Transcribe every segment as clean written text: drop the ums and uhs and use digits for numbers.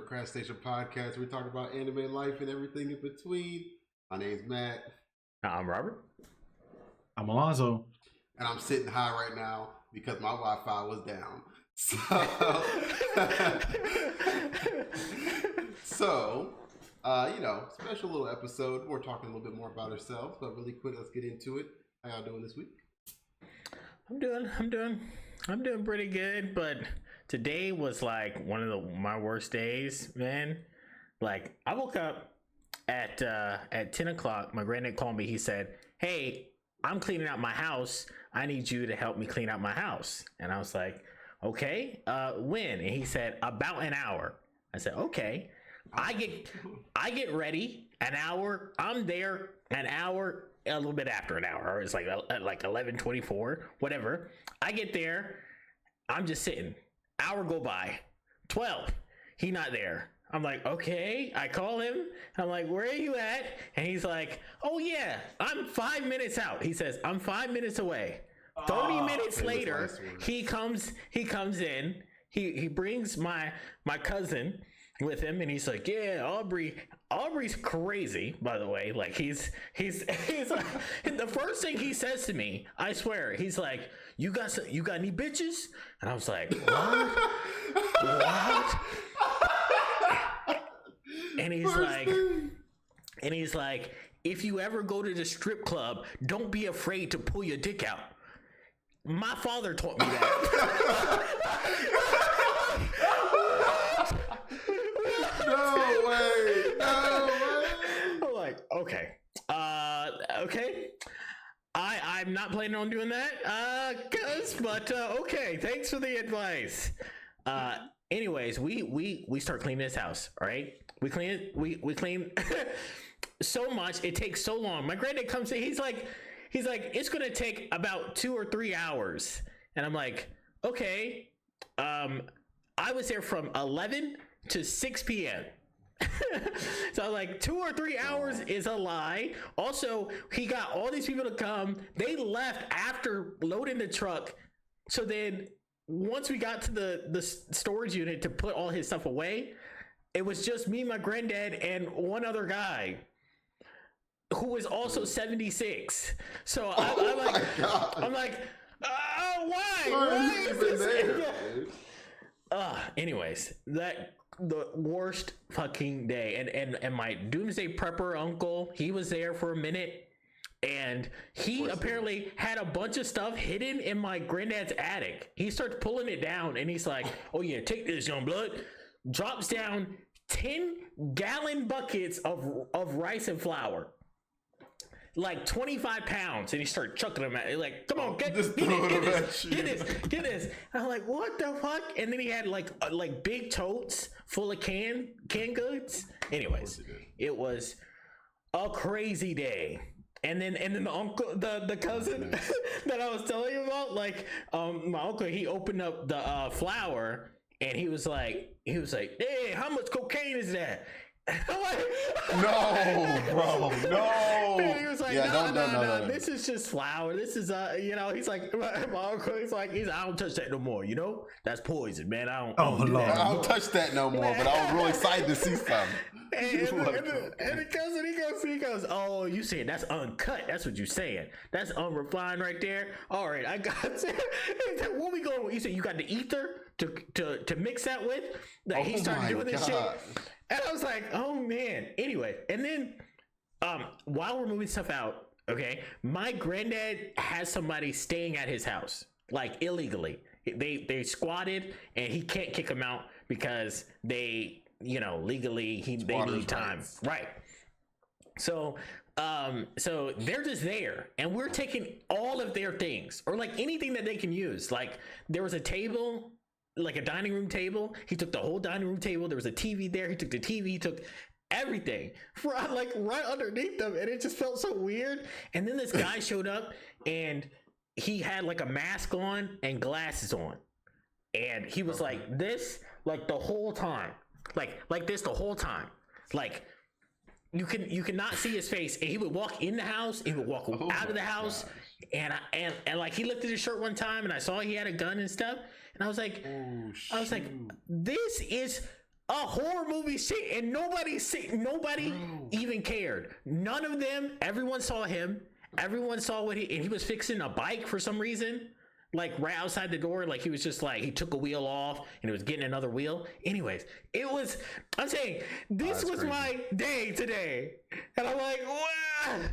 Procrastination podcast. We talk about anime life and everything in between. My name's Matt. I'm Robert. I'm Alonzo. And I'm sitting high right now because my Wi-Fi was down. So, special little episode. We're talking a little bit more about ourselves, but really quick, let's get into it. How y'all doing this week? I'm doing pretty good, but today was like one of my worst days, man. Like I woke up at 10 o'clock. My granddad called me. He said, "Hey, I'm cleaning out my house. I need you to help me clean out my house." And I was like, "Okay, when?" And he said, "About an hour." I said, "Okay." I get ready an hour. I'm there an hour, a little bit after an hour. It's like 11:24, whatever. I get there. I'm just sitting. Hour go by. 12. He not there. I'm like, okay. I call him. I'm like, where are you at? And he's like, oh yeah, I'm 5 minutes out. He says, I'm 5 minutes away. 30 minutes later, he comes in. He brings my cousin with him, and he's like, yeah, Aubrey's crazy, by the way. Like he's like, the first thing he says to me, I swear, he's like, you got any bitches? And I was like, what? And he's like, if you ever go to the strip club, don't be afraid to pull your dick out. My father taught me that. No way. I'm like, okay. Okay. I'm not planning on doing that, but okay. Thanks for the advice. Anyways, we start cleaning this house, all right? We clean it, we clean so much, it takes so long. My granddad comes in, he's like, it's gonna take about 2 or 3 hours. And I'm like, okay. I was there from 11 to 6 p.m. So I was like, 2 or 3 hours is a lie. Also, he got all these people to come. They left after loading the truck. So then once we got to the storage unit to put all his stuff away, it was just me, my granddad, and one other guy who was also 76. So I'm like, why is this there? Anyways, the worst fucking day. And my doomsday prepper uncle, he was there for a minute, and he apparently had a bunch of stuff hidden in my granddad's attic. He starts pulling it down, and he's like, oh yeah, take this, young blood. Drops down 10-gallon buckets of rice and flour, like 25 pounds, and he started chucking them at me, like, come on, get this. And I'm like, what the fuck? And then he had like big totes full of canned goods. Anyways, it was a crazy day. And then the uncle, the cousin that I was telling you about, like, my uncle, he opened up the flour, and he was like, hey, how much cocaine is that? I'm like, no, bro, no. And he was like, no, this is just flour. This is he's like, my uncle, he's like, I don't touch that no more. That's poison, man. I don't touch that no more. But I was really excited to see something. And the cousin, he goes, oh, you saying that's uncut? That's what you saying? That's unrefined right there. All right, I got it. What we going with? You said you got the ether to mix that with. Like, he started doing this shit. And I was like, oh man. Anyway, and then while we're moving stuff out, okay, my granddad has somebody staying at his house, like, illegally. They squatted, and he can't kick them out because they, legally they need time. Right. So they're just there, and we're taking all of their things, or like anything that they can use. Like, there was a table, like a dining room table. He took the whole dining room table. There was a TV there. He took the TV. He took everything right underneath them, and it just felt so weird. And then this guy showed up, and he had like a mask on and glasses on, and he was like this, like the whole time, like this the whole time, like you cannot see his face. And he would walk in the house, he would walk out of the house, and like he lifted his shirt one time, and I saw he had a gun and stuff. And I was like, this is A horror movie shit, and nobody even cared. None of them. Everyone saw him. Everyone saw and he was fixing a bike for some reason, like right outside the door. Like he was just like, he took a wheel off and he was getting another wheel. Anyways, I'm saying this was crazy. My day today, and I'm like, wow.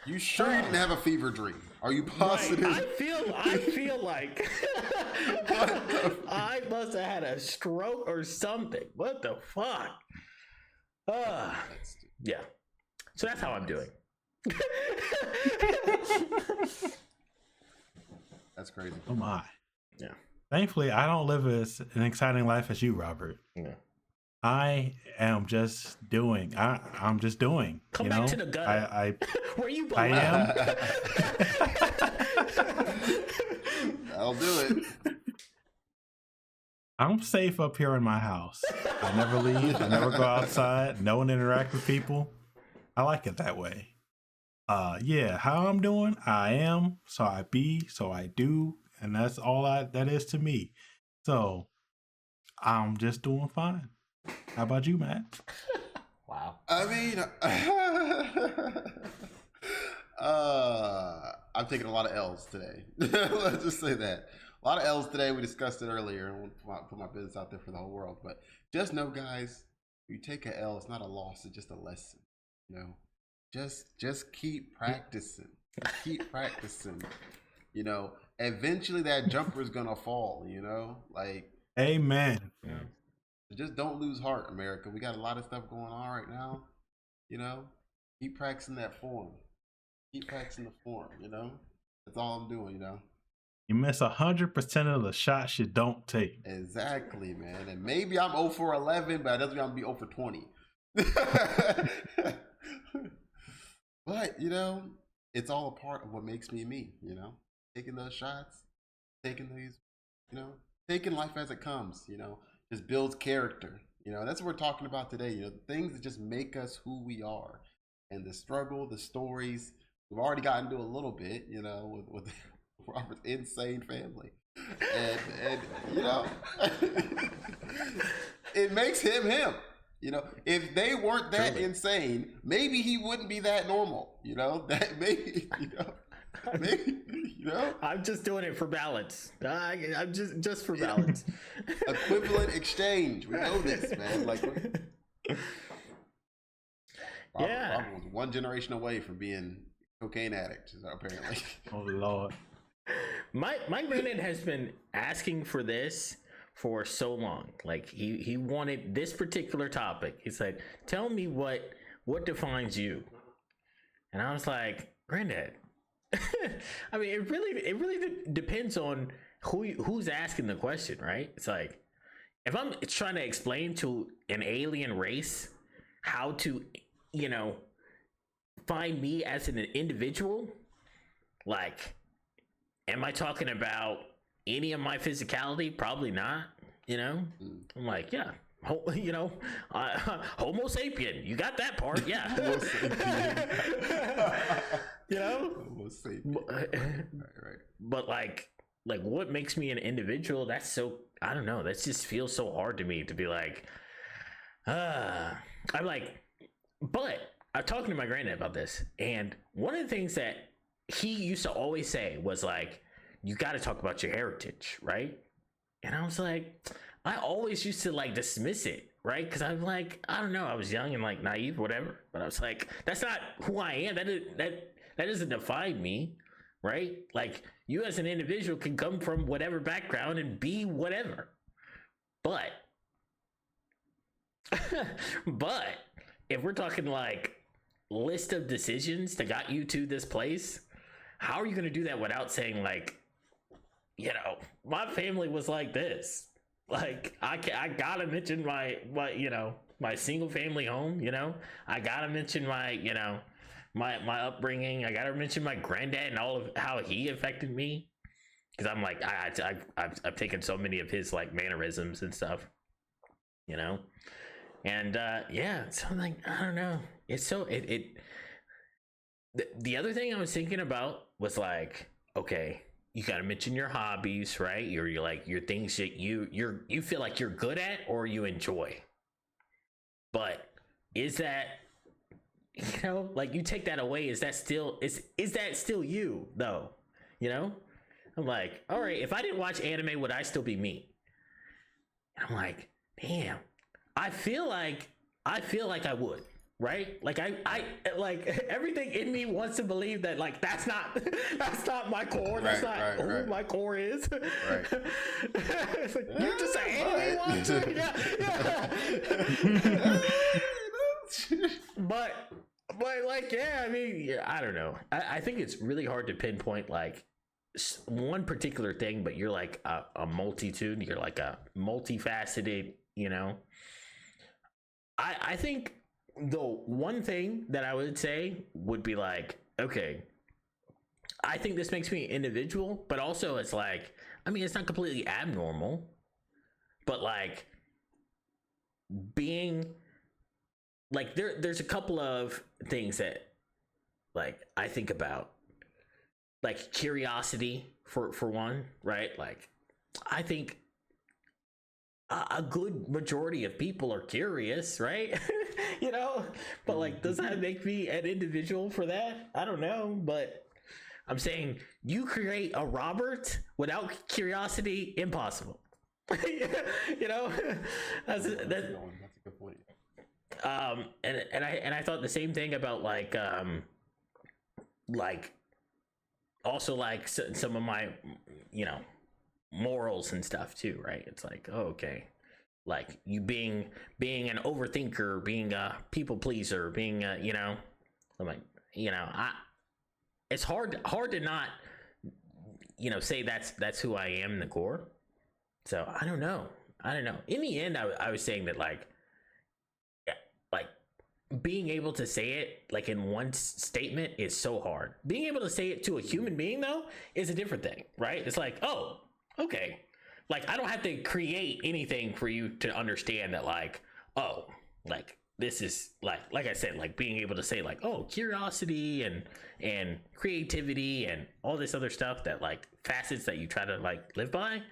You sure you didn't have a fever dream? Are you positive? Right. I feel like I must have had a stroke or something. What the fuck? Yeah. So that's how I'm doing. That's crazy. Oh my. Yeah. Thankfully, I don't live an exciting life as you, Robert. Yeah. I am just doing. I'm just doing. Come back to the gutter. Where you belong. I am. I'll do it. I'm safe up here in my house. I never leave. I never go outside. No one interact with people. I like it that way. Yeah, how I'm doing, I am, so I be, so I do, and that's all that is to me. So I'm just doing fine. How about you, Matt? Wow. I mean, I'm taking a lot of L's today. Let's just say that. A lot of L's today. We discussed it earlier. I won't put my business out there for the whole world. But just know, guys, you take an L, it's not a loss. It's just a lesson. You know, just keep practicing. Keep practicing. You know, eventually that jumper is going to fall, you know, like. Amen. Yeah. Just don't lose heart, America. We got a lot of stuff going on right now. You know, keep practicing that form. Keep practicing the form, you know? That's all I'm doing, you know? You miss 100% of the shots you don't take. Exactly, man. And maybe I'm 0 for 11, but it doesn't mean I'm going to be 0 for 20. But, you know, it's all a part of what makes me me, you know? Taking those shots, taking these, you know, taking life as it comes, you know? Just builds character. You know, that's what we're talking about today. You know, the things that just make us who we are. And the struggle, the stories, we've already gotten into a little bit, you know, with Robert's insane family. And you know, it makes him him. You know, if they weren't that insane, maybe he wouldn't be that normal. You know, that maybe, you know. Maybe, you know, I'm just doing it for balance. I'm just for balance. Equivalent exchange. We know this, man. Like, Robert was one generation away from being a cocaine addict, apparently. Oh Lord. My granddad has been asking for this for so long. Like he wanted this particular topic. He said, "Tell me what defines you." And I was like, "Granddad." I mean, it really depends on who's asking the question, right? It's like, if I'm trying to explain to an alien race how to, you know, find me as an individual, like, am I talking about any of my physicality? Probably not, you know? I'm like, yeah. You know, Homo sapien. You got that part, yeah. Homo sapien. You know, Homo sapien. Right. But like what makes me an individual? That's so, I don't know. That just feels so hard to me to be like, I'm like, but I'm talking to my granddad about this, and one of the things that he used to always say was like, you got to talk about your heritage, right? And I was like, I always used to like dismiss it, right? Because I'm like, I don't know, I was young and like naive, whatever. But I was like, that's not who I am. That doesn't define me, right? Like, you as an individual can come from whatever background and be whatever. But if we're talking like list of decisions that got you to this place, how are you going to do that without saying like, you know, my family was like this? Like, I gotta mention my you know, my single family home, you know, I gotta mention my, you know, my upbringing. I gotta mention my granddad and all of how he affected me, because I'm like, I've taken so many of his like mannerisms and stuff, you know. And yeah, so I'm like, I don't know, it's so the other thing I was thinking about was like, okay, you got to mention your hobbies, right? You're like your things that you feel like you're good at or you enjoy, But is that, like, you take that away, is that still you though? I'm like, all right, if I didn't watch anime, would I still be me? And I'm like, damn, I feel like I would, right? Like I like everything in me wants to believe that, like, that's not my core. That's not who my core is. Right. It's like, you're just an anime watcher. Yeah. But like, yeah, I mean, yeah, I don't know. I think it's really hard to pinpoint like one particular thing, but you're like a multitude. You're like a multifaceted. I think the one thing that I would say would be like, okay, I think this makes me an individual, but also it's like, I mean, it's not completely abnormal, but like being like, there's a couple of things that like I think about, like curiosity for one, right? Like, I think a good majority of people are curious, right? But like, does that make me an individual for that? I don't know, but I'm saying you create a Robert without curiosity, impossible. That's That's a good point. And I thought the same thing about like also like some of my morals and stuff too, right? It's like, oh, okay, like you being an overthinker, being a people pleaser, being I'm like, it's hard to not say that's who I am in the core. So I don't know. In the end, I was saying that like being able to say it like in one statement is so hard. Being able to say it to a human being though is a different thing, right? It's like, oh, okay, like I don't have to create anything for you to understand that, like, oh, like this is like I said, like being able to say like, oh, curiosity and creativity and all this other stuff, that like facets that you try to like live by,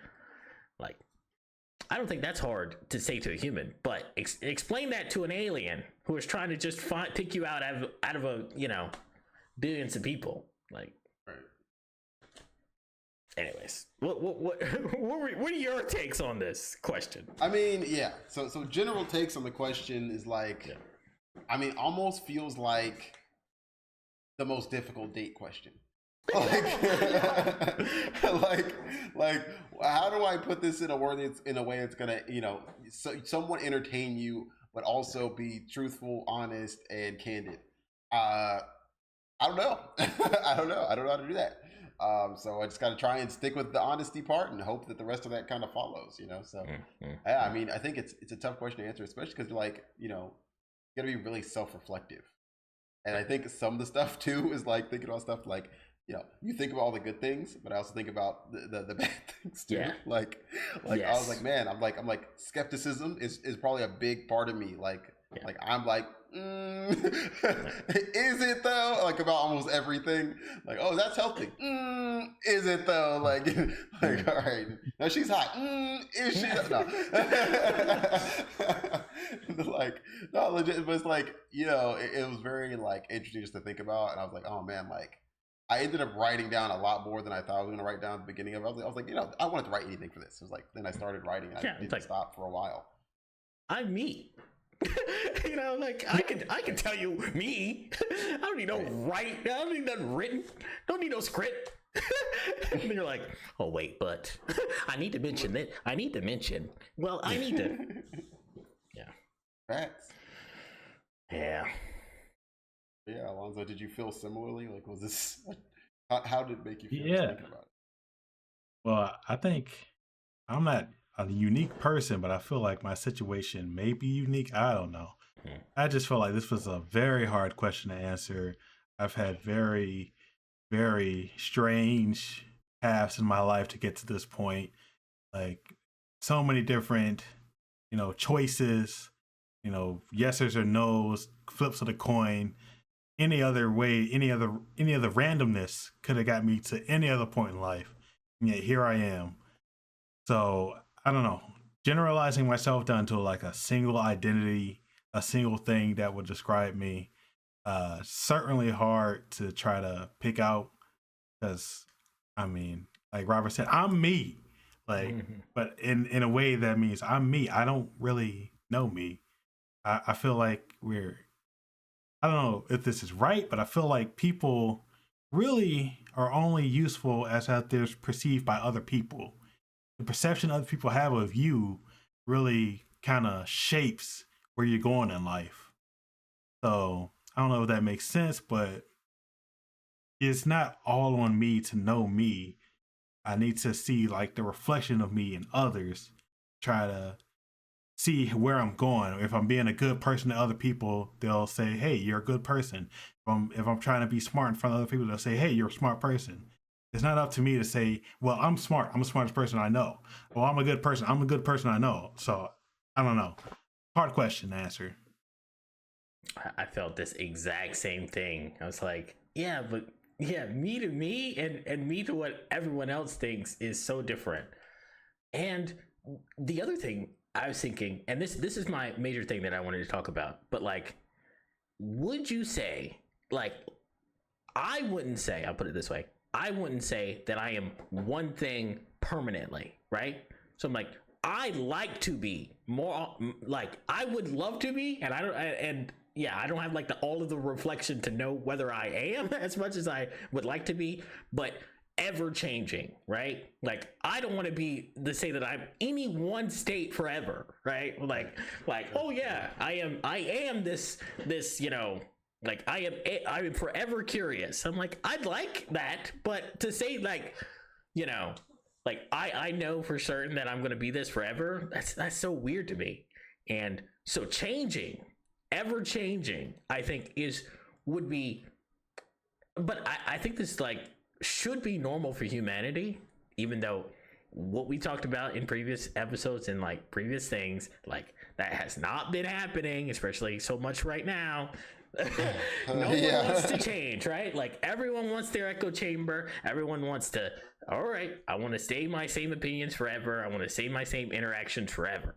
like I don't think that's hard to say to a human, but explain that to an alien who is trying to just pick you out of a billions of people. Like, Right. anyways, what are your takes on this question? I mean, yeah. So general takes on the question is like, Yeah. I mean, almost feels like the most difficult date question. Like, like, how do I put this in a way it's gonna, somewhat entertain you, but also be truthful, honest, and candid. I don't know. I don't know how to do that. So I just got to try and stick with the honesty part and hope that the rest of that kind of follows. So yeah, I mean, I think it's a tough question to answer, especially because like, you got to be really self-reflective. And I think some of the stuff too is like thinking about stuff like, you think about all the good things, but I also think about the bad things too. Yeah. Like Yes. I was like, man, I'm like skepticism is probably a big part of me. Like, Yeah. like I'm like, is it though? Like about almost everything. Like, oh, that's healthy. Is it though? Like, all right. No, she's hot. Is she? No. Like, no, legit. But it's like, it was very like interesting just to think about. And I was like, oh man, like, I ended up writing down a lot more than I thought I was going to write down at the beginning of it. I was like, I wanted to write anything for this. It was like, then I started writing. And I didn't stop for a while. I'm me. Like I can tell you me. I don't need no write. I don't need nothing written. Don't need no script. And you're like, oh wait, but I need to mention that. I need to mention. Well, I need to. Yeah. Facts. Yeah. Yeah, Alonzo, did you feel similarly? Like, was this? How did it make you feel? Yeah. Thinking about it? Well, I think I'm not a unique person, but I feel like my situation may be unique. I don't know. I just feel like this was a very hard question to answer. I've had very, very strange paths in my life to get to this point. Like so many different, choices, yeses or nos, flips of the coin. Any other way, any other randomness could have got me to any other point in life. And yet here I am. So I don't know. Generalizing myself down to like a single identity a single thing that would describe me. Certainly hard to try to pick out because, I mean, like Robert said, I'm me. Like, but in a way that means I'm me. I don't really know me. I feel like I don't know if this is right, but I feel like people really are only useful as how they're perceived by other people. The perception other people have of you really kind of shapes where you're going in life. So I don't know if that makes sense, but it's not all on me to know me. I need to see like the reflection of me in others, try to see where I'm going. If I'm being a good person to other people, they'll say, "Hey, you're a good person." If I'm trying to be smart in front of other people, they'll say, "Hey, you're a smart person." It's not up to me to say, "Well, I'm smart. I'm the smartest person I know." Well, I'm a good person. I'm a good person I know. So I don't know. Hard question to answer. I felt this exact same thing. I was like, yeah, but yeah, me to me and me to what everyone else thinks is so different. And the other thing I was thinking, and this is my major thing that I wanted to talk about, but like, would you say, like, I wouldn't say, I'll put it this way, I wouldn't say that I am one thing permanently, right? So I'm like, I like to be more like I would love to be, and I don't, and yeah, I don't have like all of the reflection to know whether I am as much as I would like to be, but ever changing, right? Like I don't want to be to say that I'm any one state forever, right? Like oh yeah, I am this like I'm forever curious. I'm like I'd like that, but to say like like I know for certain that I'm going to be this forever, that's so weird to me. And so changing, ever changing, I think would be, but I think this like should be normal for humanity, even though what we talked about in previous episodes and like previous things, like that has not been happening, especially so much right now. No one wants to change, right? Like everyone wants their echo chamber. Everyone wants to, all right, I want to stay my same opinions forever. I want to say my same interactions forever.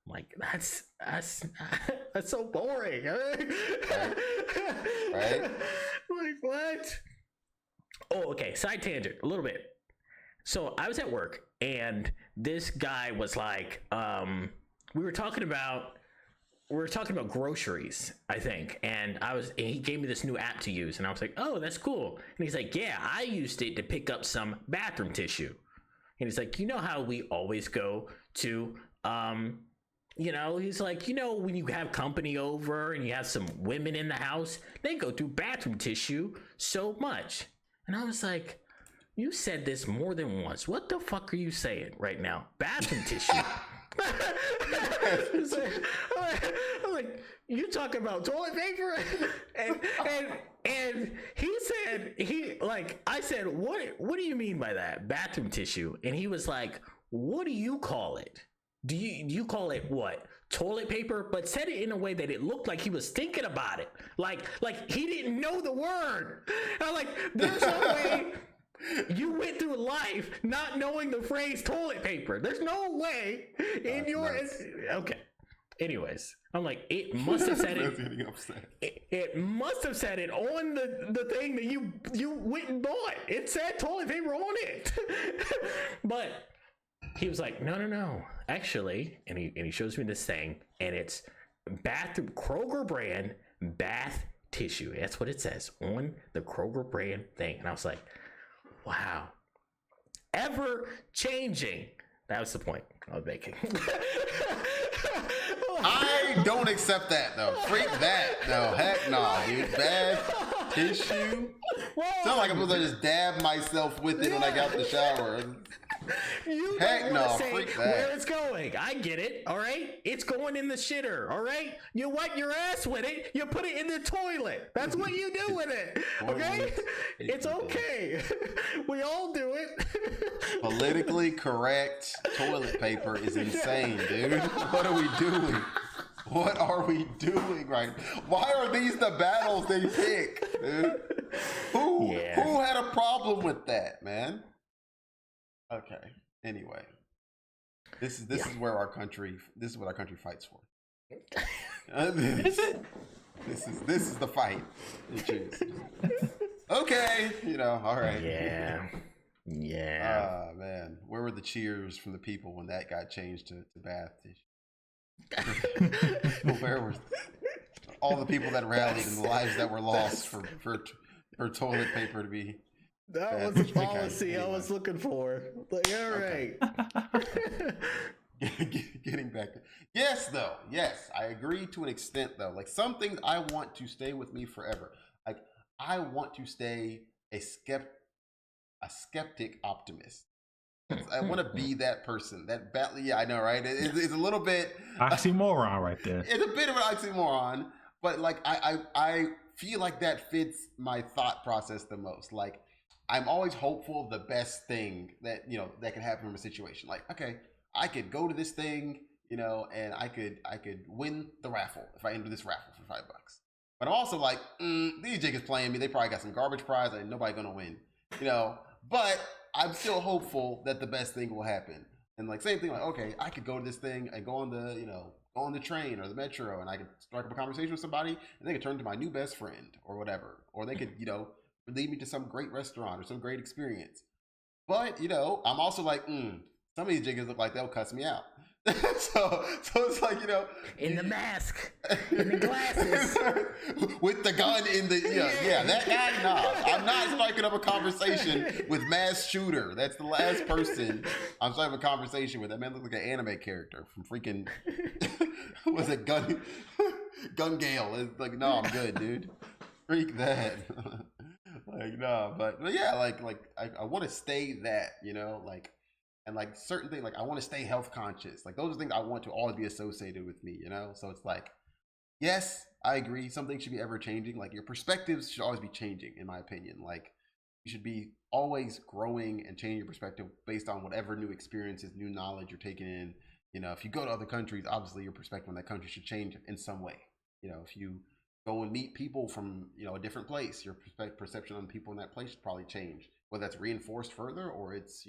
I'm like, that's so boring. Right? Like what? Oh, okay. Side tangent a little bit. So I was at work and this guy was like, we were talking about groceries, I think, and he gave me this new app to use, and I was like, oh, that's cool. And he's like, yeah, I used it to pick up some bathroom tissue. And he's like, you know how we always go to he's like, when you have company over and you have some women in the house, they go through bathroom tissue so much. And I was like, you said this more than once. What the fuck are you saying right now? Bathroom tissue. I'm like, you talking about toilet paper? and he said, I said, what do you mean by that? Bathroom tissue. And he was like, what do you call it? Do you call it what? Toilet paper? But said it in a way that it looked like he was thinking about it. Like he didn't know the word. I'm like, there's no way you went through life not knowing the phrase toilet paper. There's no way in okay. Anyways, I'm like, it must have said it. It must have said it on the thing that you went and bought. It said toilet paper on it. But he was like, no, actually, and he shows me this thing, and it's Kroger brand bath tissue. That's what it says on the Kroger brand thing. And I was like, wow, ever changing. That was the point I was making. I don't accept that though. Freak that. No, heck no, dude. Bad tissue. Sound like I'm supposed to just dab myself with it when I got out the shower. You heck no, say freak that. Where it's going. I get it, all right? It's going in the shitter, all right? You wipe your ass with it, you put it in the toilet. That's what you do with it, okay? It's okay. We all do it. Politically correct toilet paper is insane, dude. What are we doing? What are we doing right now? Why are these the battles they pick, dude? Who had a problem with that, man? Okay. Anyway, this is where our country. This is what our country fights for. Is it? This is the fight. You choose. Okay, all right. Yeah. Man, where were the cheers from the people when that got changed to bath tissue? Where were all the people that rallied and the lives that were lost for toilet paper to be? That was the policy I was looking for. Like, all right. Getting back to yes, I agree to an extent though. Like some things I want to stay with me forever. Like I want to stay a skeptic optimist. I want to be that person. That badly, yeah, I know, right? It's a little bit oxymoron right there. It's a bit of an oxymoron, but like I feel like that fits my thought process the most. Like I'm always hopeful of the best thing that that can happen from a situation. Like okay, I could go to this thing, and I could win the raffle if I enter this raffle for $5. But I'm also like, these jiggers playing me. They probably got some garbage prize and nobody gonna win, But I'm still hopeful that the best thing will happen. And like same thing, like okay, I could go to this thing and go on the train or the metro, and I could strike up a conversation with somebody, and they could turn to my new best friend or whatever, or they could lead me to some great restaurant or some great experience. But I'm also like, some of these jiggers look like they'll cuss me out. so it's like in the mask, in the glasses, with the gun in the that guy. Nah, I'm not striking up a conversation with mass shooter. That's the last person I'm striking up a conversation with. That man looks like an anime character from freaking was it Gun Gale? It's like no, I'm good, dude. Freak that. Like no, but yeah, like I want to stay that and like certain things, like I want to stay health conscious. Like those are things I want to always be associated with me, So it's like, yes, I agree. Some things should be ever changing. Like your perspectives should always be changing, in my opinion. Like you should be always growing and changing your perspective based on whatever new experiences, new knowledge you're taking in. If you go to other countries, obviously your perspective on that country should change in some way. If you go and meet people from a different place, your perception on people in that place should probably change, whether that's reinforced further or it's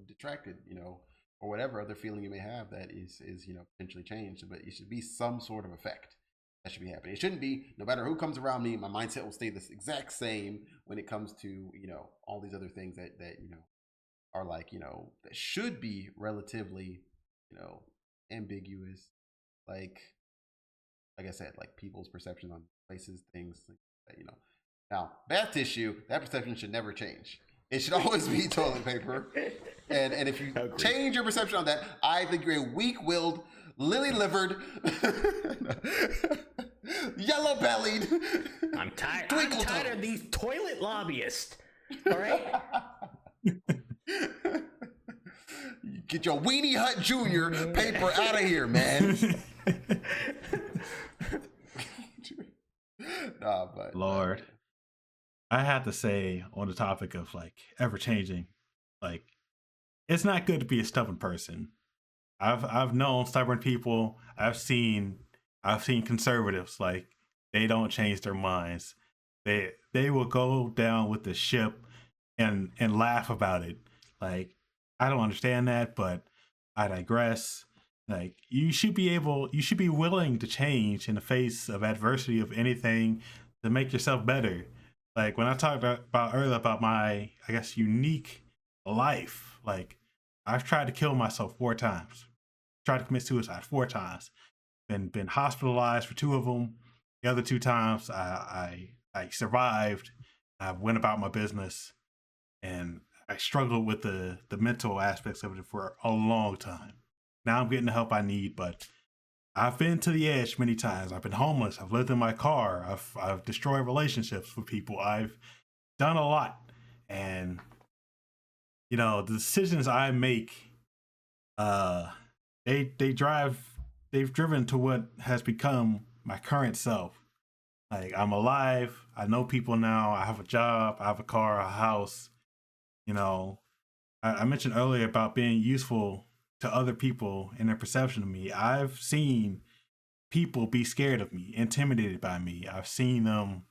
detracted, or whatever other feeling you may have that is potentially changed. But it should be some sort of effect that should be happening. It shouldn't be no matter who comes around me, my mindset will stay this exact same when it comes to all these other things that are like that should be relatively ambiguous, like I said, like people's perception on places, things like that. Now, bath tissue, that perception should never change. It should always be toilet paper. And if you change your perception on that, I think you're a weak-willed, lily-livered, yellow-bellied. I'm tired of these toilet lobbyists. All right. Get your Weenie Hut Jr. paper out of here, man. Nah, but Lord, I have to say on the topic of like ever changing, like it's not good to be a stubborn person. I've known stubborn people. I've seen conservatives, like they don't change their minds. They will go down with the ship and laugh about it. Like I don't understand that, but I digress. Like you should be willing to change in the face of adversity of anything to make yourself better. Like when I talked about earlier about my, I guess, unique life, like I've tried to kill myself 4 times, tried to commit suicide 4 times, been hospitalized for 2 of them. The other 2 times I survived. I went about my business, and I struggled with the mental aspects of it for a long time. Now I'm getting the help I need, but I've been to the edge many times. I've been homeless. I've lived in my car. I've destroyed relationships with people. I've done a lot. And, the decisions I make, they've driven to what has become my current self. Like I'm alive. I know people now. I have a job. I have a car, a house. I mentioned earlier about being useful to other people and their perception of me. I've seen people be scared of me, intimidated by me. I've seen them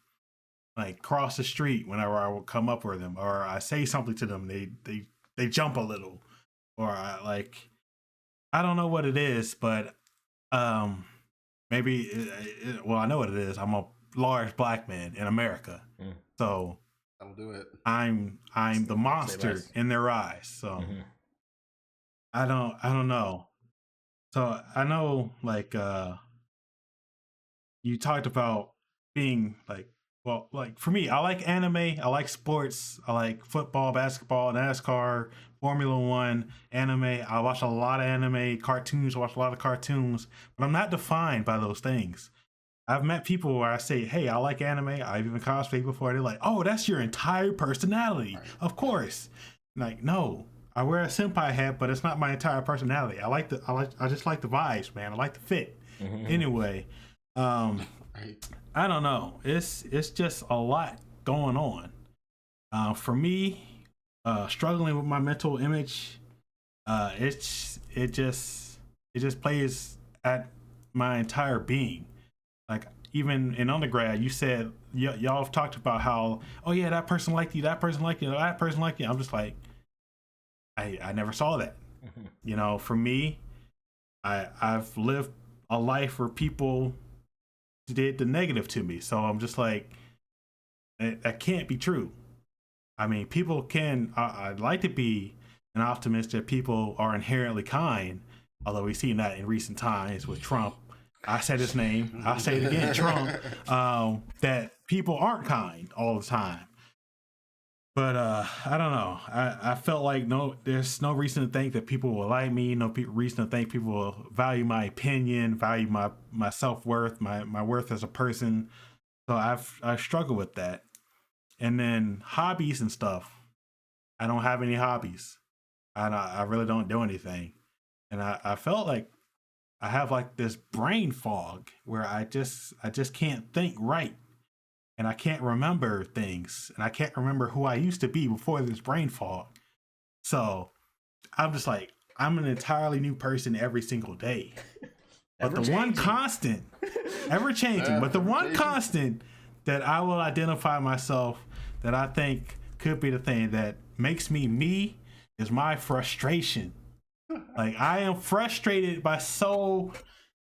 like cross the street whenever I will come up with them, or I say something to them, they jump a little, or I don't know what it is, but maybe well, I know what it is. I'm a large black man in America, Mm. so That'll do it. I'm the monster less. in their eyes. So Mhm. I don't know. So I know like you talked about being like, well, like for me, I like anime, I like sports, I like football, basketball, NASCAR, Formula One, anime. I watch a lot of anime, cartoons, I watch a lot of cartoons, but I'm not defined by those things. I've met people where I say, hey, I like anime, I've even cosplayed before. They're like, oh, that's your entire personality. Right. Of course. Like, no. I wear a senpai hat, but it's not my entire personality. I just like the vibes, man. I like the fit. Mhm. Anyway, um, Right. I don't know. It's just a lot going on. For me, struggling with my mental image, it just plays at my entire being. Like even in undergrad, you said y'all have talked about how, oh yeah, that person liked you, that person liked you, that person liked you. I'm just like, I never saw that. Mhm. You know, for me, I've lived a life where people did the negative to me, so I'm just like, that can't be true. I mean, people can. I'd like to be an optimist that people are inherently kind, although we've seen that in recent times with Trump. I said his name. I'll say it again, Trump. That people aren't kind all the time. But I don't know. I felt like there's no reason to think that people will like me. No reason to think people will value my opinion, value my self worth, my worth as a person. So I struggle with that. And then hobbies and stuff. I don't have any hobbies. I really don't do anything. And I felt like I have like this brain fog where I just can't think right. And I can't remember things. And I can't remember who I used to be before this brain fog. So I'm just like, I'm an entirely new person every single day. But Ever the one changing. constant, ever changing, but the Ever one changing. constant that I will identify myself that I think could be the thing that makes me is my frustration. Like I am frustrated by so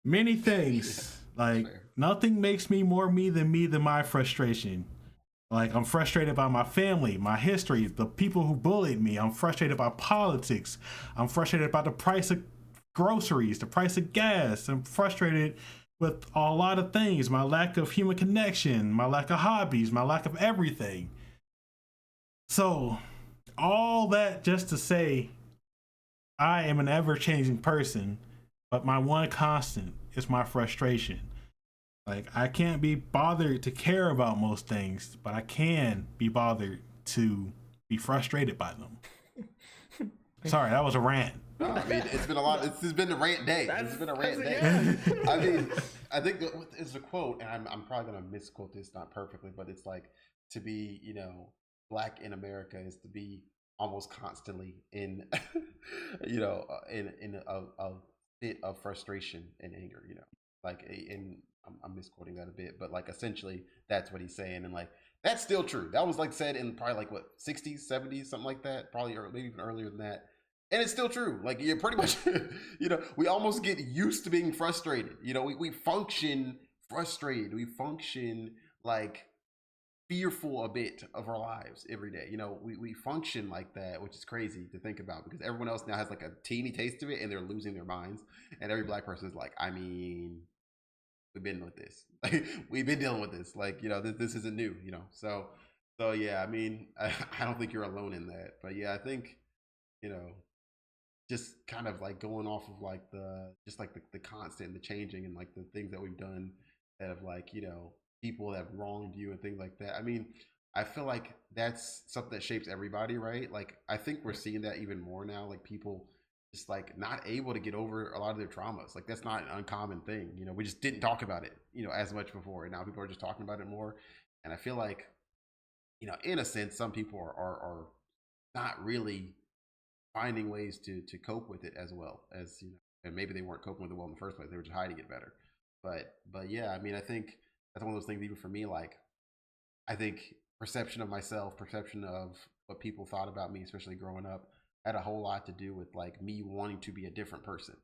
many things. Like Fair. nothing makes me than my frustration. Like I'm frustrated by my family, my history, the people who bullied me. I'm frustrated by politics. I'm frustrated about the price of groceries, the price of gas. I'm frustrated with a lot of things. My lack of human connection, my lack of hobbies, my lack of everything. So, all that just to say, I am an ever changing person, but my one constant is my frustration. Like, I can't be bothered to care about most things, but I can be bothered to be frustrated by them. Sorry, that was a rant. No, I mean, it's been a lot. It's been a rant day. It's been a rant day. Yeah. I mean, I think it's a quote, and I'm probably gonna misquote this not perfectly, but it's like to be, black in America is to be almost constantly in, in a fit of frustration and anger. Like, and I'm misquoting that a bit, but like essentially that's what he's saying, and like that's still true. That was like said in probably like what 60s, 70s, something like that, probably or maybe even earlier than that. And it's still true. Like you're pretty much, we almost get used to being frustrated. We function frustrated. We function like fearful a bit of our lives every day. We function like that, which is crazy to think about because everyone else now has like a teeny taste of it and they're losing their minds. And every black person is like, I mean, we've been with this. Like, we've been dealing with this. Like, this isn't new, So yeah, I mean, I don't think you're alone in that. But yeah, I think, you know, just kind of like going off of like the constant, the changing, and like the things that we've done that have like people that have wronged you and things like that. I mean, I feel like that's something that shapes everybody, right? Like I think we're seeing that even more now. Like people just like not able to get over a lot of their traumas. Like that's not an uncommon thing. We just didn't talk about it, as much before, and now people are just talking about it more. And I feel like in a sense, some people are not really finding ways to cope with it as well as and maybe they weren't coping with it well in the first place. They were just hiding it better. But yeah, I mean, I think that's one of those things. Even for me, like I think perception of myself, perception of what people thought about me, especially growing up, had a whole lot to do with like me wanting to be a different person.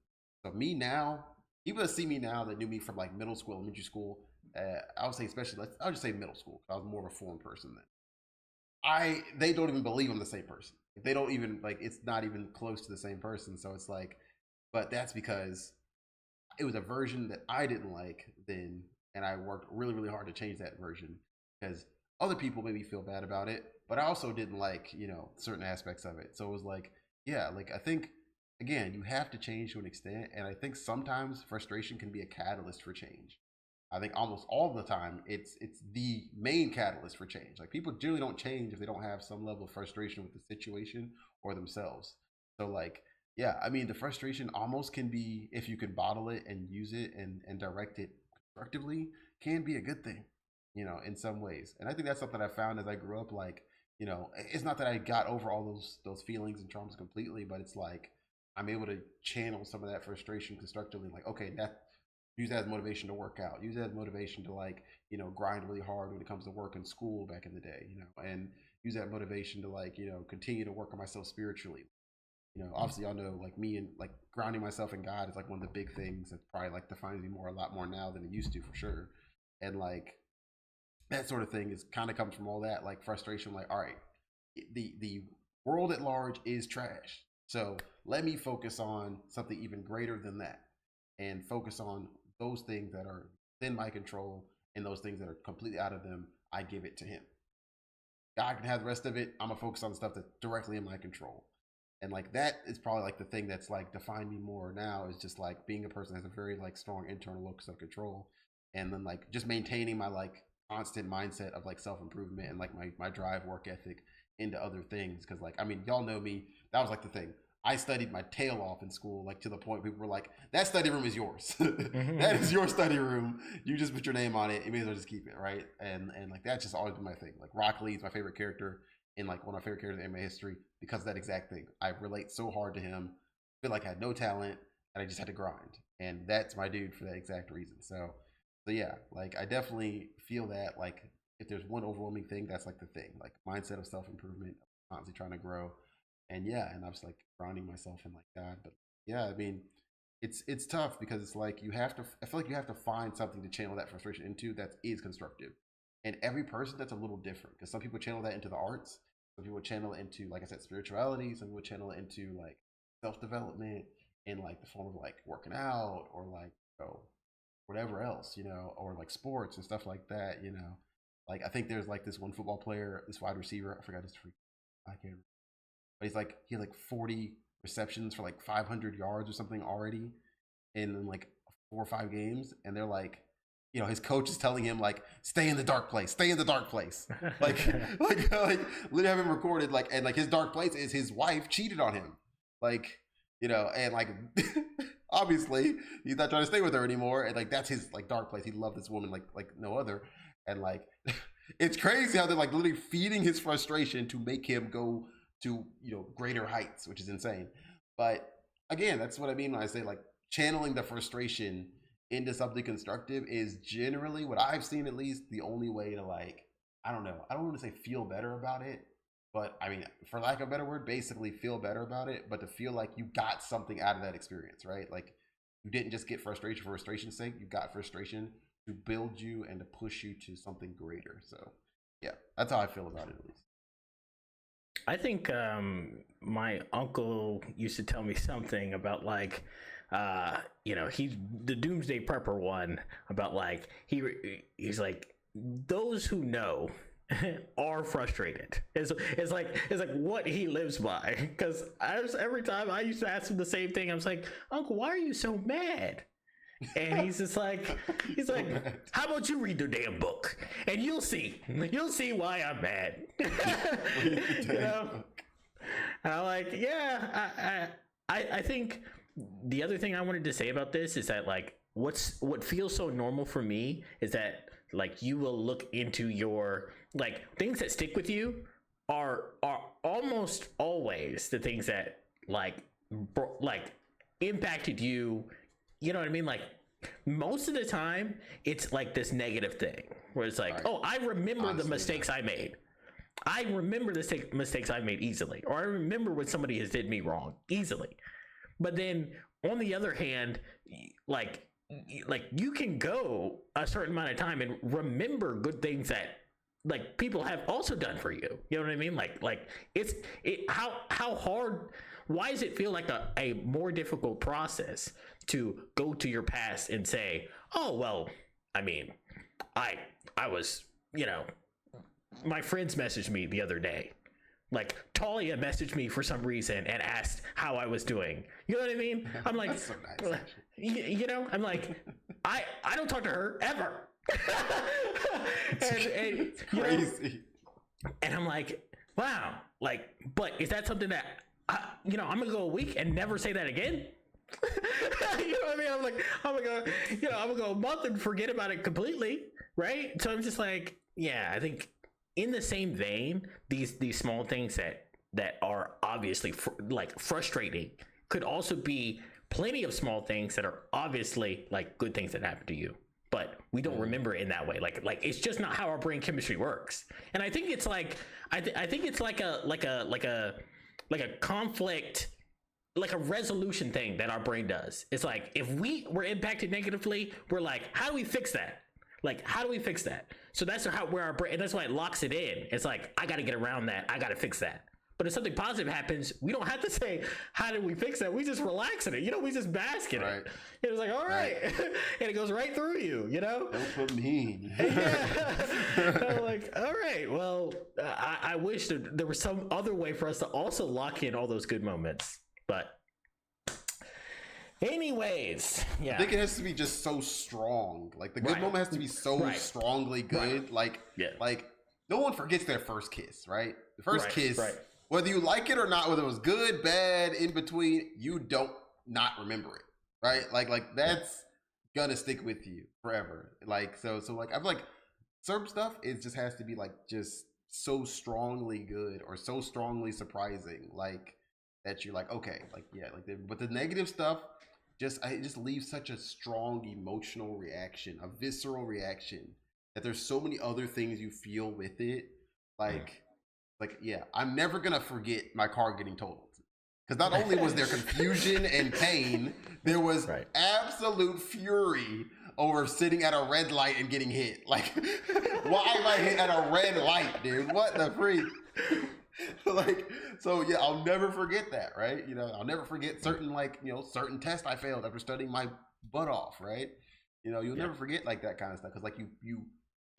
So me now, people that see me now that knew me from like middle school, elementary school, I would say especially, I'll just say middle school. I was more of a foreign person then. They don't even believe I'm the same person. They don't even like, it's not even close to the same person. So it's like, but that's because it was a version that I didn't like then, and I worked really, really hard to change that version because other people made me feel bad about it, but I also didn't like, certain aspects of it. So it was like, yeah, like I think again, you have to change to an extent, and I think sometimes frustration can be a catalyst for change. I think almost all the time it's the main catalyst for change. Like people generally don't change if they don't have some level of frustration with the situation or themselves. So like, yeah, I mean the frustration almost can be, if you can bottle it and use it and direct it constructively, can be a good thing, in some ways. And I think that's something I found as I grew up. Like, it's not that I got over all those feelings and traumas completely, but it's like I'm able to channel some of that frustration constructively. Like, okay, that use that as motivation to work out. Use that as motivation to like, grind really hard when it comes to work and school back in the day, and use that motivation to like, continue to work on myself spiritually. Obviously y'all know like me and like grounding myself in God is like one of the big things that probably like defines me a lot more now than it used to for sure. And like that sort of thing is kind of comes from all that like frustration, like, all right, the world at large is trash. So let me focus on something even greater than that and focus on those things that are within my control, and those things that are completely out of them, I give it to him. God can have the rest of it. I'm gonna focus on the stuff that's directly in my control. And like that is probably like the thing that's like defined me more now, is just like being a person that has a very like strong internal locus of control, and then like just maintaining my like constant mindset of like self-improvement and like my drive, work ethic into other things. Because like, I mean, y'all know me, that was like the thing. I studied my tail off in school, like to the point people were like, that study room is yours. That is your study room. You just put your name on it. You may as well just keep it, right? And like that's just always been my thing. Like Rock Lee's my favorite character in like one of my favorite characters in anime history because of that exact thing. I relate so hard to him. I feel like I had no talent and I just had to grind. And that's my dude for that exact reason. So yeah, like I definitely feel that like if there's one overwhelming thing, that's like the thing. Like mindset of self-improvement, constantly trying to grow. And yeah, and I was like grounding myself in like God. But yeah, I mean, it's tough because it's like you have to. I feel like you have to find something to channel that frustration into that is constructive. And every person that's a little different, because some people channel that into the arts, some people channel it into, like I said, spirituality. Some people channel it into like self development in like the form of like working out or like whatever else, or like sports and stuff like that. Like I think there's like this one football player, this wide receiver. I forgot his freak. I can't remember, but he had like 40 receptions for like 500 yards or something already in like 4 or 5 games, and they're like, his coach is telling him like, stay in the dark place, like literally have him recorded, like, and like his dark place is his wife cheated on him, like, and like obviously he's not trying to stay with her anymore, and like that's his like dark place. He loved this woman like no other, and like it's crazy how they're like literally feeding his frustration to make him go to greater heights, which is insane. But again, that's what I mean when I say like channeling the frustration into something constructive is generally, what I've seen at least, the only way to like, I don't know, I don't want to say feel better about it, but I mean, for lack of a better word, basically feel better about it, but to feel like you got something out of that experience, right? Like you didn't just get frustration for frustration's sake, you got frustration to build you and to push you to something greater. So yeah, that's how I feel about it at least. I think my uncle used to tell me something about like, he's the Doomsday Prepper one, about like he's like, those who know are frustrated. It's like what he lives by. Because every time I used to ask him the same thing, I was like, Uncle, why are you so mad? And he's like, how about you read the damn book and you'll see why I'm mad. And I'm like, yeah, I think the other thing I wanted to say about this is that like what feels so normal for me is that like you will look into your like things that stick with you are almost always the things that like impacted you. You know what I mean? Like most of the time it's like this negative thing where it's like, right, oh, I remember honestly, the mistakes I made. I remember the mistakes I made easily, or I remember when somebody has did me wrong easily. But then on the other hand, like like you can go a certain amount of time and remember good things that like people have also done for you. You know what I mean? Like how hard, why does it feel like a more difficult process to go to your past and say, oh well, I mean, I was, you know, my friends messaged me the other day. Like Talia messaged me for some reason and asked how I was doing. You know what I mean? I'm like, That's so nice, you know, I'm like, I don't talk to her ever. and crazy. And I'm like, wow, like, but is that something that you know, I'm gonna go a week and never say that again? You know what I mean? I'm gonna go a month and forget about it completely, right? So I'm just like, yeah, I think in the same vein, these small things that are obviously like frustrating could also be plenty of small things that are obviously like good things that happen to you, but we don't remember it in that way. Like it's just not how our brain chemistry works. And I think it's like I think it's like a conflict, like a resolution thing that our brain does. It's like if we were impacted negatively, we're like, how do we fix that? Like, how do we fix that? So that's where our brain, and that's why it locks it in. It's like, I got to get around that. I got to fix that. But if something positive happens, we don't have to say, how did we fix that? We just relax in it. You know, we just bask in it. It's like, all right. And it goes right through you, you know? That's what mean. Yeah. I'm like, all right. Well, I wish that there was some other way for us to also lock in all those good moments. But anyways, yeah. I think it has to be just so strong. Like the good moment has to be so strongly good. Like no one forgets their first kiss, right? The first kiss, whether you like it or not, whether it was good, bad, in between, you don't not remember it, right? Like that's gonna stick with you forever. Like so like I feel like certain stuff it just has to be like just so strongly good or so strongly surprising, like that you're like, okay, like yeah, like but the negative stuff it just leaves such a strong emotional reaction, a visceral reaction, that there's so many other things you feel with it. Like yeah, I'm never gonna forget my car getting totaled. Because not only was there confusion and pain, there was absolute fury over sitting at a red light and getting hit. Like, why am I hit at a red light, dude? What the freak? Like, so yeah, I'll never forget that, right? You know, I'll never forget certain certain tests I failed after studying my butt off, right? You know, you'll never forget like that kind of stuff because like you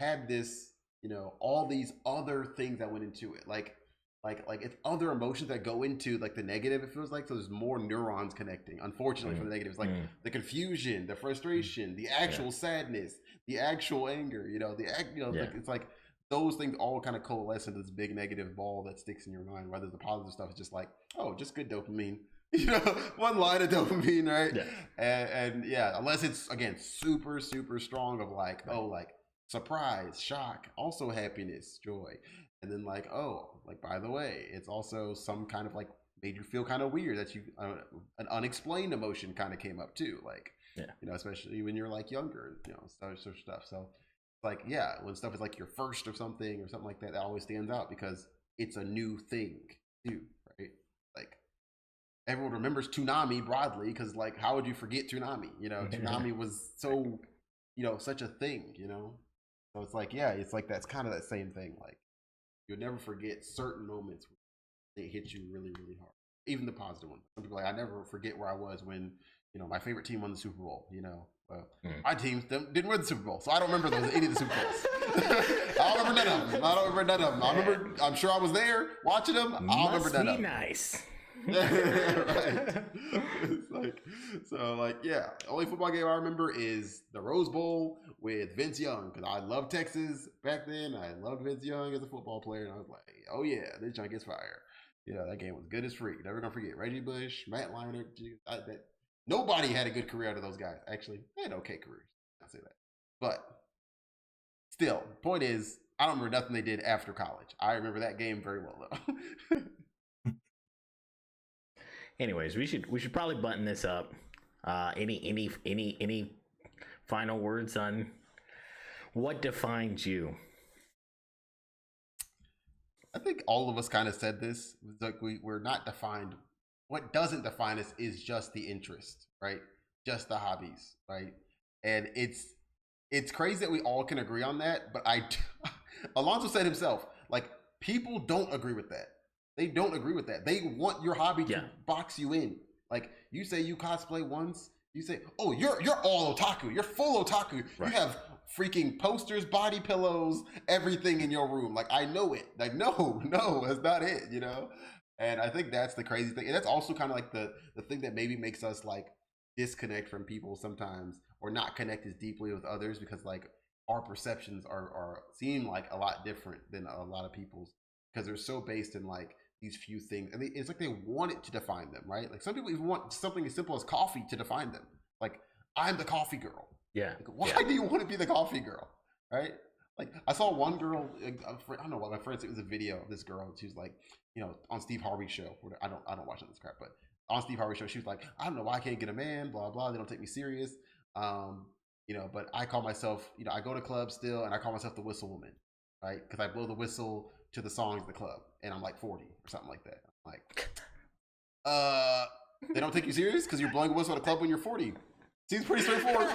had this, you know, all these other things that went into it, like it's other emotions that go into like the negative. It feels like so there's more neurons connecting. Unfortunately, for the negatives, like the confusion, the frustration, the actual sadness, the actual anger. You know, like, it's like those things all kind of coalesce into this big negative ball that sticks in your mind. Whether the positive stuff is just like, oh, just good dopamine. You know, one line of dopamine, right? Yeah. And yeah, unless it's again super strong of like, oh, like surprise, shock, also happiness, joy. And then like, oh, like, by the way, it's also some kind of like made you feel kind of weird that you an unexplained emotion kind of came up too. Like, you know, especially when you're like younger, you know, sort of stuff. So like, yeah, when stuff is like your first or something like that, that always stands out because it's a new thing too, right? Like everyone remembers Toonami broadly because like, how would you forget Toonami? You know, Toonami was so, you know, such a thing, you know? So it's like, yeah, it's like that's kind of that same thing. Like, you'll never forget certain moments when they hit you really hard, even the positive ones. Some people are like, I never forget where I was when, you know, my favorite team won the Super Bowl. You know, my team didn't win the Super Bowl, so I don't remember any of the Super Bowls. I don't remember none of them. I remember. I'm sure I was there watching them. I don't remember none of them. Nice. Right. It's like, so like, yeah, the only football game I remember is the Rose Bowl with Vince Young because I loved Texas back then. I loved Vince Young as a football player, and I was like, oh yeah, this Young gets fire. You know, that game was good as freak. Never gonna forget Reggie Bush, Matt Leinart. Nobody had a good career out of those guys. Actually, they had okay careers. I'll say that. But still, point is, I don't remember nothing they did after college. I remember that game very well though. Anyways, we should probably button this up. Any final words on what defines you? I think all of us kind of said this. Like we're not defined. What doesn't define us is just the interest, right? Just the hobbies, right? And it's crazy that we all can agree on that, but Alonso said himself, like, people don't agree with that. They don't agree with that. They want your hobby to box you in. Like, you say you cosplay once, you say, oh, you're all otaku. You're full otaku. Right. You have freaking posters, body pillows, everything in your room. Like, I know it. Like, no, that's not it, you know? And I think that's the crazy thing. And that's also kind of like the thing that maybe makes us like disconnect from people sometimes, or not connect as deeply with others, because like our perceptions are seem like a lot different than a lot of people's, because they're so based in like these few things, and it's like they want it to define them, right? Like some people even want something as simple as coffee to define them. Like, I'm the coffee girl. Yeah. Like, why do you want to be the coffee girl, right? Like, I saw one girl, I don't know what my friend said, it was a video of this girl. She was like, you know, on Steve Harvey's show. I don't watch this crap, but on Steve Harvey's show, she was like, I don't know why I can't get a man, blah blah. They don't take me serious, you know. But I call myself, you know, I go to clubs still, and I call myself the whistle woman, right? Because I blow the whistle to the songs of the club, and I'm like 40 or something like that. I'm like, they don't take you serious because you're blowing a whistle at a club when you're 40. Seems pretty straightforward.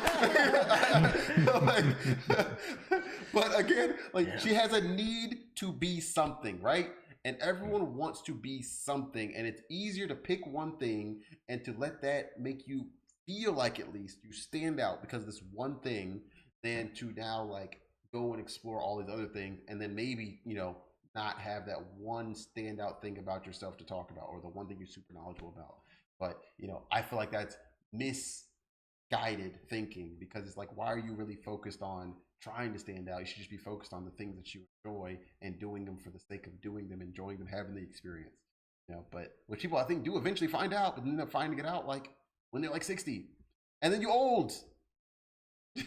But again, like, she has a need to be something, right? And everyone wants to be something, and it's easier to pick one thing and to let that make you feel like at least you stand out because of this one thing, than to now like go and explore all these other things, and then maybe, you know, not have that one standout thing about yourself to talk about, or the one thing you're super knowledgeable about. But, you know, I feel like that's misguided thinking, because it's like, why are you really focused on trying to stand out? You should just be focused on the things that you enjoy and doing them for the sake of doing them, enjoying them, having the experience. You know, but which people I think do eventually find out, but then end up finding it out like when they're like 60, and then you're old. You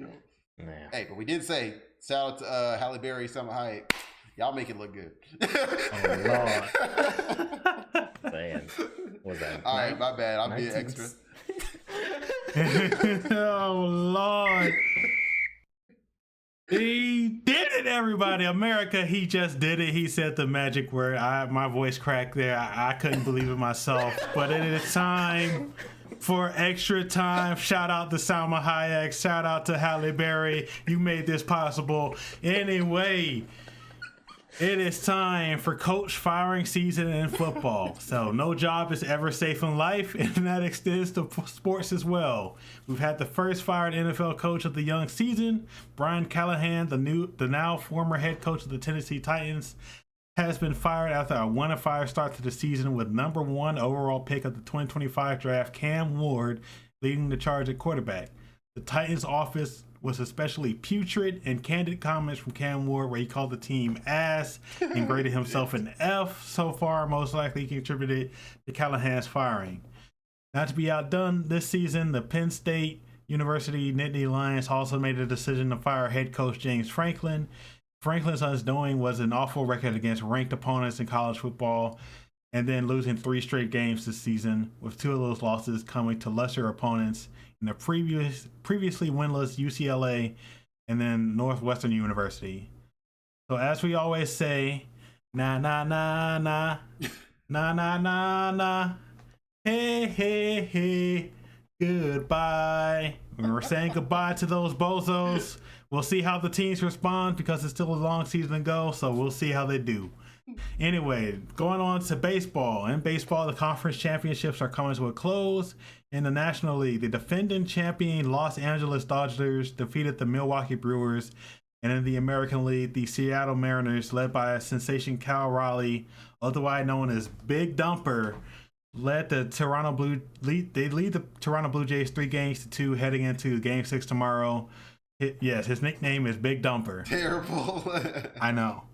know? Man. Hey, but we did say shout out to Halle Berry, Salma Hayek. Y'all make it look good. Oh Lord. Man, was that? All right, my bad. I'm being extra. Oh Lord. He did it, everybody. America, he just did it. He said the magic word. My voice cracked there. I couldn't believe it myself. But it is time for extra time. Shout out to Salma Hayek. Shout out to Halle Berry. You made this possible. Anyway, it is time for coach firing season in football. So no job is ever safe in life, and that extends to sports as well. We've had the first fired NFL coach of the young season. Brian Callahan, the now former head coach of the Tennessee Titans, has been fired after a 1-5 start to the season with number 1 overall pick of the 2025 draft, Cam Ward, leading the charge at quarterback. The Titans office was especially putrid, and candid comments from Cam Ward where he called the team ass and graded himself an F so far most likely contributed to Callahan's firing. Not to be outdone this season, the Penn State University Nittany Lions also made a decision to fire head coach James Franklin. Franklin's undoing was an awful record against ranked opponents in college football, and then losing 3 straight games this season, with 2 of those losses coming to lesser opponents in the previously winless UCLA and then Northwestern University. So as we always say, na na na na, na na na na, hey hey hey, goodbye. When we're saying goodbye to those bozos, we'll see how the teams respond because it's still a long season to go, so we'll see how they do. Anyway, going on to baseball. In baseball, the conference championships are coming to a close. In the National League, the defending champion Los Angeles Dodgers defeated the Milwaukee Brewers. And in the American League, the Seattle Mariners, led by sensation Cal Raleigh, otherwise known as Big Dumper, lead the Toronto Blue Jays 3-2 heading into Game 6 tomorrow. Yes, his nickname is Big Dumper. Terrible. I know.